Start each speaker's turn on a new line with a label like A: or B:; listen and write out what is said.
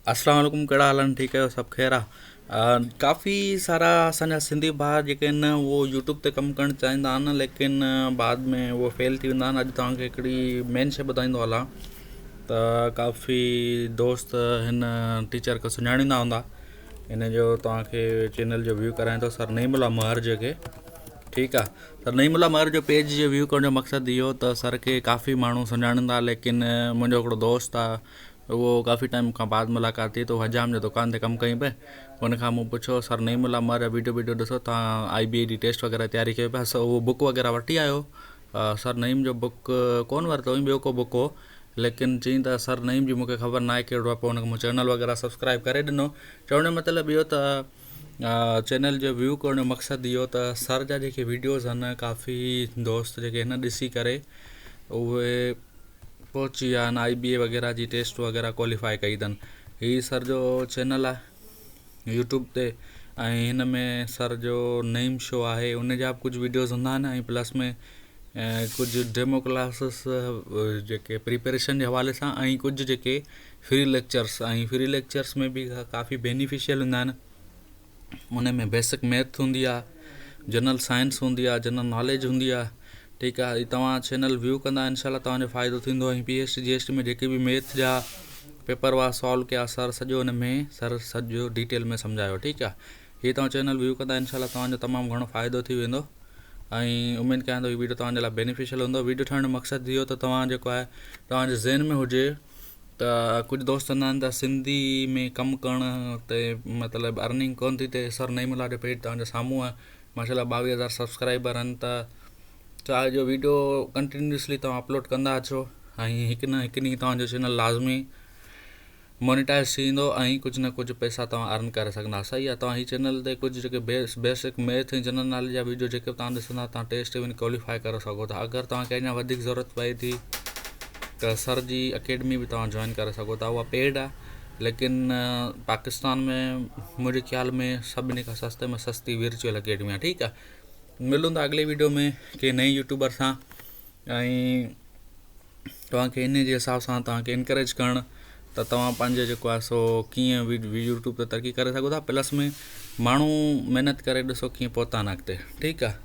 A: अस्सलाम वालेकुम, कहिड़ा हाल आहिनि? ठीकु आहियो? सभु ख़ैर आहे? काफ़ी सारा असांजा सिंधी भाउ जेके आहिनि उहो यूट्यूब ते कमु करणु चाहींदा आहिनि, लेकिन बाद में उहो फेल थी वेंदा आहिनि। अॼु तव्हांखे हिकिड़ी मेन शइ ॿुधाईंदो हलां त काफ़ी दोस्त हिन टीचर खे सुञाणींदा हूंदा। हिन जो तव्हांखे चैनल जो व्यू करायां थो, सर नईमुल्ला महर जेके। ठीकु आहे, सर नईमुल्ला महर जो पेज जो व्यू करण जो मक़सदु इहो त सर खे काफ़ी माण्हू सुञाणींदा, लेकिन मुंहिंजो हिकिड़ो दोस्त आहे, उहो काफ़ी टाइम खां बाद मुलाक़ात थी तो हजाम जो दुकान ते कमु कयूं पिए। उनखां मूं पुछियो, सर नईमुल्ला महर जा वीडियो ॾिसो, तव्हां IBAD टेस्ट वग़ैरह तयारी कयो पिया, सर उहो बुक वग़ैरह वठी आयो? सर नईम जो बुक कोन वरितो हुई, ॿियो को बुक हो, लेकिन चई त सर नईम जी मूंखे ख़बर न आहे कहिड़ो आहे। पोइ हुनखे मूं चैनल वग़ैरह सब्सक्राइब करे ॾिनो। चवण जो मतिलबु इहो त चैनल जो व्यू करण जो मक़सदु इहो त सर जा जेके वीडियोज़ आहिनि, काफ़ी दोस्त जेके हिन ॾिसी करे उहे पहुची विया आहिनि, IBA वग़ैरह जी टेस्ट वग़ैरह क्वालीफाई कई अथनि। हीअ सर जो चैनल आहे यूट्यूब ते, ऐं हिन में सर जो नईम शो आहे, उन जा बि कुझु वीडियोज़ हूंदा आहिनि, ऐं प्लस में कुझु डेमो क्लासिस जेके प्रिपेरेशन जे हवाले सां, ऐं कुझु जेके फ्री लेक्चर्स, ऐं फ्री लेक्चर्स में बि काफ़ी बेनिफिशियल हूंदा आहिनि। उन में बेसिक मैथ हूंदी आहे, जनरल साइंस हूंदी आहे, जनरल नॉलेज हूंदी आहे। ठीकु आहे, तव्हां चैनल व्यू कंदा इनशाला तव्हांजो फ़ाइदो थींदो। ऐं PST GST में जेके बि मैथ जा पेपर हुआ सॉल्व कया, सर सॼो हुन में सर सॼो डिटेल में सम्झायो। ठीकु आहे, हीअ तव्हां चैनल व्यू कंदा इनशाला तव्हांजो तमामु घणो फ़ाइदो थी वेंदो, ऐं उमेदु कयां थो हीअ वीडियो तव्हांजे लाइ बेनिफिशियल हूंदो। वीडियो ठाहिण जो मक़सदु इहो त तव्हां जेको आहे तव्हांजे ज़हन में हुजे त कुझु दोस्त चवंदा आहिनि त सिंधी में कमु करण ते मतिलबु अर्निंग कोन थी थिए। सर नईमुल्ला जो पेज तव्हांजे साम्हूं आहे, माशाल्लाह 22,000 सब्सक्राइबर आहिनि। त चाहे जो वीडियो कंटिन्यूसली तव्हां अपलोड कंदा अचो, ऐं हिकु न हिकु ॾींहुं तव्हांजो चैनल लाज़मी मोनिटाइज़ थी वेंदो, ऐं कुझु न कुझु पैसा तव्हां अर्न करे सघंदा। सही आहे, तव्हां हीअ चैनल ते कुझु जेके बेसिक मैथ ऐं जनरल नॉलेज जा वीडियो जेके तव्हां ॾिसंदा, तव्हां टेस्ट में क्वालीफाई करे सघो था। अगरि तव्हांखे अञा वधीक ज़रूरत पए थी त सर जी अकेडमी बि तव्हां जॉइन करे सघो था। उहा पेड आहे, लेकिन पाकिस्तान में मुंहिंजे ख़्याल में सभिनी खां सस्ते में सस्ती वर्चुअल अकेडमी आहे। ठीकु आहे, मिलूं था अॻिले वीडियो में के नई यूट्यूबर सां, ऐं तव्हांखे इन जे हिसाब सां तव्हांखे इनकरेज करणु त तव्हां पंहिंजो जेको आहे सो कीअं यूट्यूब ते तरक़ी करे सघो था, प्लस में माण्हू महिनत करे ॾिसो कीअं पहुता आहिनि अॻिते। ठीकु आहे।